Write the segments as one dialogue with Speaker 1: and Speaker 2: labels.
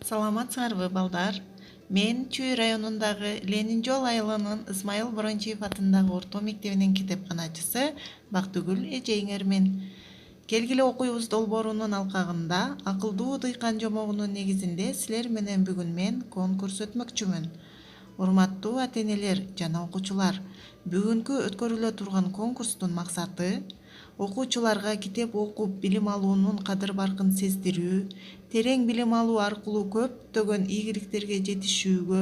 Speaker 1: Саламатсыңарбы балдар? Мен Чүй районундагы Ленин жол айылынын Ысмайыл Борончиев атындагы орто мектебинин китепканачысы Бактыгүл эжеиңермин. Келгиле окуйбуз долбоорунун алкагында акылдуу дыйкан жомогунун негизинде силер менен бүгүн мен конкурс өтмөкчүмүн. Урматтуу ата-энелер жана окуучулар, бүгүнкү өткөрүлө турган конкурстун максаты окуучуларга китеп окуп билим алуунун кадыр-баркын сездирүү, терең билим алуу аркылуу көптөгөн ийгиликтерге жетишүүгө,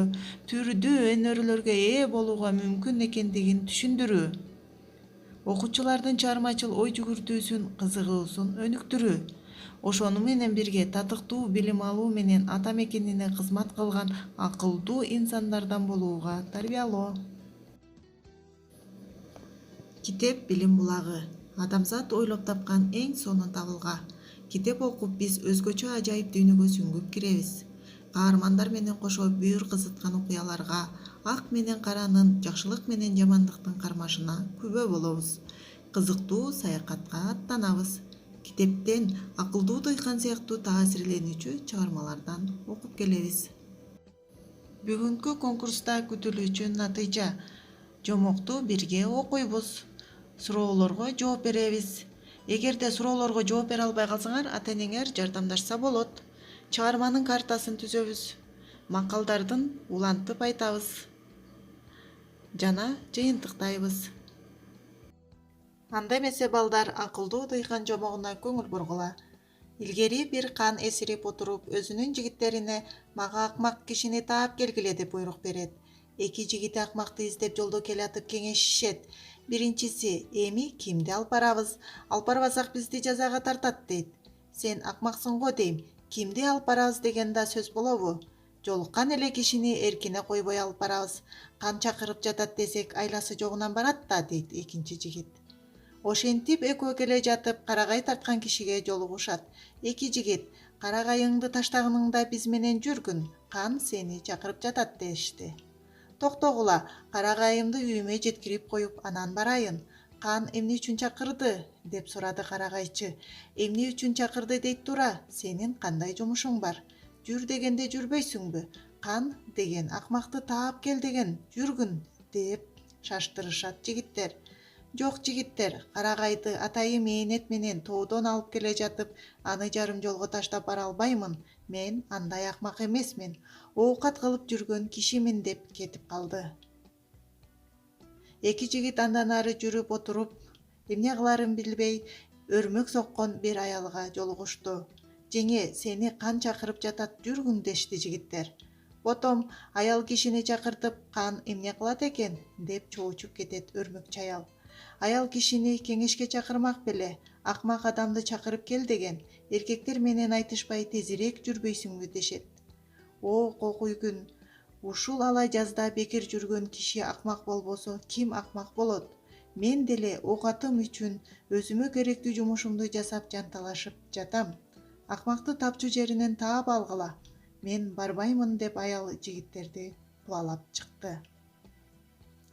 Speaker 1: түрдүү өнөрлөргө ээ болууга мүмкүн экендигин түшүндүрүү. Окуучулардын чыгармачыл ой жүгүртүүсүн, кызыгуусун өнүктүрүү. Ошону менен бирге татыктуу билим алуу менен ата мекенине кызмат кылган акылдуу инсандардан болууга тарбиялоо. Китеп билим булагы. Адамзат ойлоп тапкан эң сонун табылга. Китеп окуп биз өзгөчө ажайып дүйнөгө сүңгүп киребиз. Каармандар менен кошо бүйүр кызыткан окуяларга, ак менен каранын, жакшылык менен жамандыктын кармашына күбө болобуз. Кызыктуу саякатка аттанабыз. Китептен акылдуу дыйкан сыяктуу таасирленүүчү чыгармалардан окуп келебиз. Бүгүнкү конкурста күтүлүүчү натыйжа: жомокту бирге окуйбуз. Суроолорго жооп беребиз. Эгерде суроолорго жооп бере албай калсаңар, ата-энеңер жардамдашса болот. Чыгарманын картасын түзөбүз. Макалдардын улантып айтабыз жана жыйынтыктайбыз. Анда эмесе балдар, акылдуу дыйкан жомогуна көңүл бургула. Илгери бир кан эсирип отуруп, өзүнүн жигиттерине «Мага акмак кишини таап келгиле» деп буйрук берет. Эки жигити акмакты издеп жолдо келатып кеңешишет. Биринчиси: «Эми кимди алып барабыз? Алып барбасак бизди жазага тартат» дейт. «Сен акмаксың го» дейм. «Кимди алып барабыз деген да сөз болобу? Жолуккан эле кишини эркине койбой алып барабыз. Кан чакырып жатат десек, айласы жогунан барат да» дейт экинчи жигит. Ошентип экөө келе жатып, карагай тарткан кишиге жолугушат. Эки жигит: «Карагайыңды таштагыныңда биз менен жүргүн, кан сени чакырып жатат» дешти. «Токтогула, карагайымды үйүмө жеткирип коюп анан барайын. Кан эмне үчүн чакырды?» деп сурады карагайчы. «Эмне үчүн чакырды дейт тура, сенин кандай жумушуң бар? Жүр дегенде жүрбөйсүңбү? Кан деген акмакты таап кел деген, жүргүн» деп шаштырышат жигиттер. «Жок жигиттер, карагайды атайын мээнет менен тоодон алып келе жатып, аны жарым жолго таштап бара албаймын. Мен андай акмак эмесмин. Оокат кылып жүргөн кишимин» деп кетип калды. Эки жигит андан ары жүрүп отуруп, эмне кыларын билбей, өрмөк соккон бир аялга жолугушту. «Жеңе, сени кан чакырып жатат, жүргүн» дешти жигиттер. «Ботом, аял кишини чакыртып, кан эмне кылат экен?» деп чоочуп кетет өрмөкчү аял. «Аял кишини кеңешке чакырмак беле, акмак адамды чакырып кел деген. Эркектер менен айтышпай тезирээк жүрбөйсүңбү?» дешет. «О, кокуй күн! Ушул ала жазда бекер жүргөн киши акмак болбосо, ким акмак болот? Мен деле оокатым үчүн өзүмө керектүү жумушумду жасап жанталашып жатам. Акмакты тапчу жеринен таап алгыла. Мен барбаймын» деп аял жигиттерди кубалап чыкты.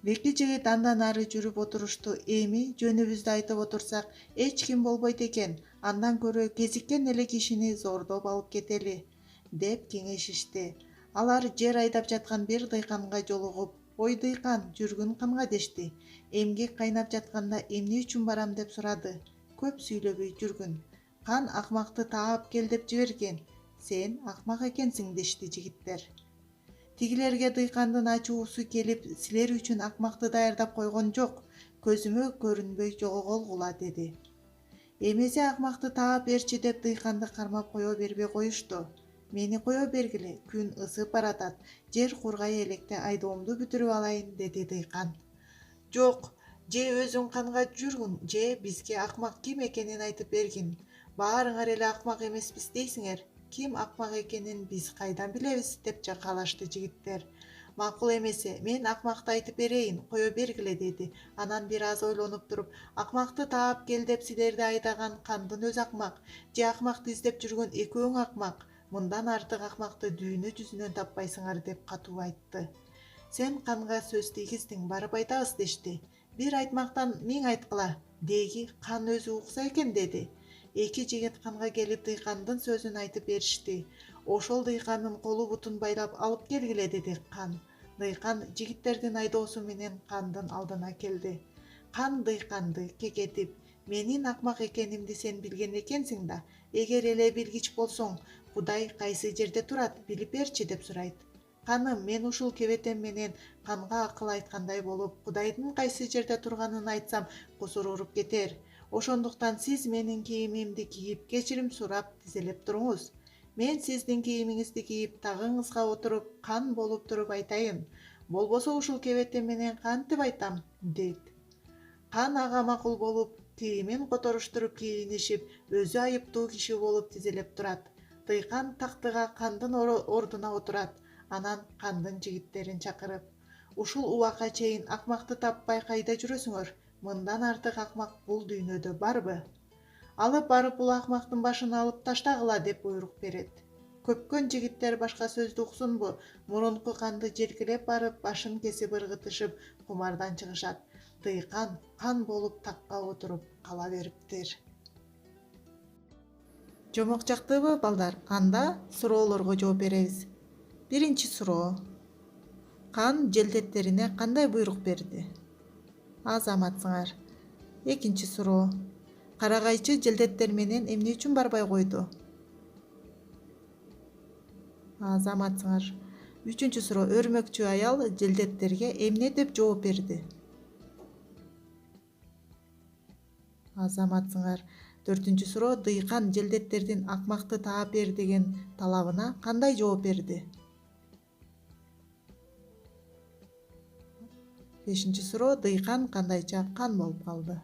Speaker 1: Эки жигит андан ары жүрүп отурушту. «Эми жөнүбүздү айтып отурсак, эч ким болбойт экен. Андан көрө кезиккен эле кишини зордоп алып кетели» деп кеңешишти. Алар жер айдап жаткан бир дыйканга жолугуп: «Ой дыйкан, жүргүн канга» дешти. «Эмгек кайнап жатканда эмне үчүн барам?» деп сурады. «Көп сүйлөбөй жүргүн. Кан акмакты таап кел деп жиберген. Сен акмак экенсиң» дешти жигиттер. «Тигилерге дыйкандын ачуусу келип, силер үчүн акмакты даярдап койгон жок. Көзүмө көрүнбөй жогоголгула» деди. «Эмесе акмакты таап берчи» деп дыйканды кармап кое бербей коюшту. «Мени кое бергиле, күн ысып баратат. Жер кургай электе айдоомду бүтүрүп алайын» деди дыйкан. «Жок, же өзүң канга жүргүн, же бизге акмак ким экенин айтып бергин. Баарыңар эле акмак эмеспиз дейсиңер. Ким акмак экенин биз кайдан билебиз?» деп жакалашты жигиттер. «Макул эмесе, мен акмакты айтып берейин, кое бергиле» деди. Анан бир аз ойлонуп туруп: «Акмакты таап кел деп силерди айдаган кандын өзү акмак, же акмакты издеп жүргөн экөөң акмак. Мындан артык акмакты дүйнө жүзүнөн таппайсыңар» деп катуу айтты. «Сен канга сөз тийгиздиң, барып айтабыз» дешти. «Бир айтмактан 1000 айткыла, деги кан өзү укса экен» деди. Эки жигит канга келип дыйкандын сөзүн айтып беришти. Ошол дыйкандын колу бутун байлап алып келгиле деди Кан. Дыйкан жигиттердин айдоосу менен Кандын алдына келди. Кан дыйканды кекетип: "Менин акмак экенимди сен билген экенсиң да. Эгер эле билгич болсоң, Кудай кайсы жерде турат, билип берчи" деп сурайт. Каным, мен ушул кебетем менен Канга акыл айткандай болуп, Кудайдын кайсы жерде турганын айтсам, кусур уруп кетер. Ошондуктан сиз менин кийимимди кийип, кечирим сурап тизелеп туруңуз. Мен сиздин кийимиңизди кийип, тагыңызга отуруп, Кан болуп туруп айтайын. Болбосо ушул кебетем менен кантип айтам, дейт. Кан ага макул болуп, кийимин которуштуруп кийинишип, өзү айыптуу киши болуп тизелеп турат. Дыйкан тактыга Кандын ордуна отурат, анан Кандын жигиттерин чакырып: "Ушул убакка чейин акмакты таппай кайда жүрөсүңөр? Мындан артык акмак бул дүйнөдө барбы? Алып барып бул акмактын башын алып таштагыла" деп буйрук берет. Көпкөн жигиттер башка сөздү уксунбу, мурунку Канды желкелеп барып, башын кесип ыргытышып, кумардан чыгышат. Дыйкан Кан болуп такка отуруп кала бериптир. Жомок жактыбы, балдар? Анда суроолорго жооп беребиз. Биринчи суроо. Кан желдеттерине кандай буйрук берди? Азаматсыңар. Экинчи суроо. Карагайчы желдеттер менен эмне үчүн барбай койду? Азаматсыңар. Үчүнчү суроо. Өрмөкчү аял желдеттерге эмне деп жооп берди? Азаматсыңар. Төртүнчү суроо. Дыйкан желдеттердин акмакты таап бер деген талабына кандай жооп берди? Бешинчи суроо. Дыйкан кандайча Кан болуп калды?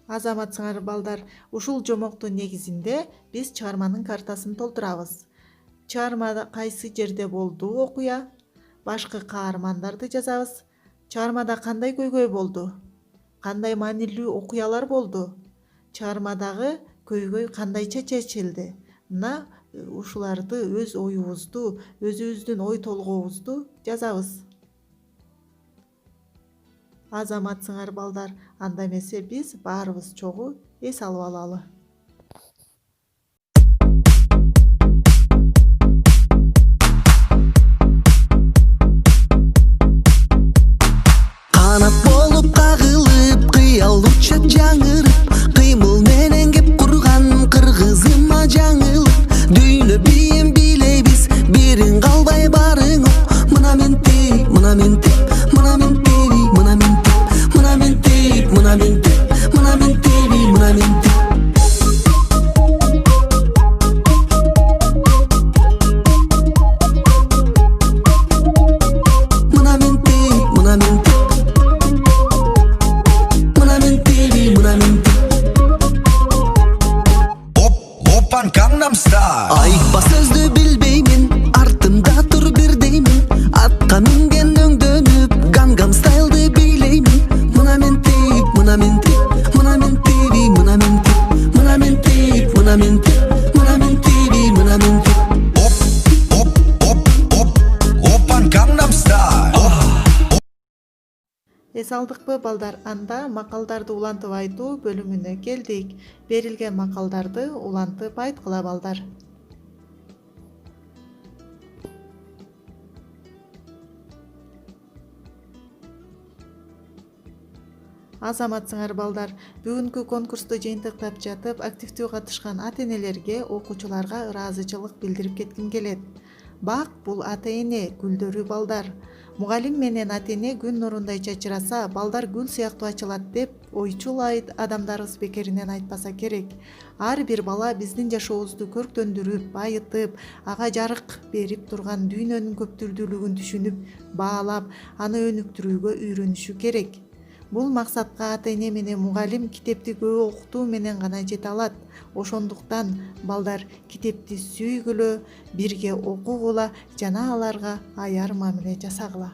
Speaker 1: Азаматсыңар, балдар. Ушул жомоктун негизинде биз чыгарманын картасын толтурабыз. Чыгармада кайсы жерде болду окуя? Башкы каармандарды жазабыз. Чыгармада кандай көйгөй болду? Кандай маанилүү окуялар болду? Чыгармадагы көйгөй кандайча чечилди? Мына ушуларды өз оюбузду, өзүбүздүн ой толгообузду жазабыз. Азаматсыңар, балдар. Анда эмесе биз баарыбыз чогуу эс алып алалы.
Speaker 2: Канат болуп кагылып, кыял учат жаңырып, кыймыл менен кеп курган кыргызыма жаңылып, дүйнө бийин билебиз, бирин калбай барың оп. Мына мен теп, мына мен теп, мына мен теби, мына мен теп, мына мен теп, мына мен теп, мына мен теби, мына мен теп. Мына мен теп, мына мен теп, мына мен теби, мына мен теп.
Speaker 3: Оппан Gangnam Style.
Speaker 2: Айтпа сөздү билбеймин, артымда тур бир деймин, атка минген өңдөнүп, Gangnam Style'ды бийлеймин. Мына мен теп, мына мен теп, мына мен теби, мына мен теп, мына мен теп, мына мен теп, мына мен теби, мына мен теп.
Speaker 3: Оппан Gangnam Style.
Speaker 1: Эс алдыкпы, балдар? Анда макалдарды улантып айтуу бөлүмүнө келдик. Берилген макалдарды улантып айткыла, балдар. Азаматсыңар, балдар. Бүгүнкү конкурсту жыйынтыктап жатып, активдүү катышкан ата-энелерге, окуучуларга ыраазычылык билдирип кетким келет. Бак бул ата-эне гүлдөрү, балдар. Мугалим менен ата-эне күн нурундай чачыраса, балдар гүл сыяктуу ачылат деп ойчул адамдарыбыз бекеринен айтпаса керек. Ар бир бала биздин жашообузду көрктөндүрүп, байытып, ага жарык берип турган дүйнөнүн көптүрдүүлүгүн түшүнүп, баалап, аны өнүктүрүүгө үйрөнүшү керек. Бул максатка ата-эне менен мугалим китепти көп окутуу менен гана жете алат. Ошондуктан балдар китепти сүйгүлө, бирге окугула жана аларга аяр мамиле жасагыла.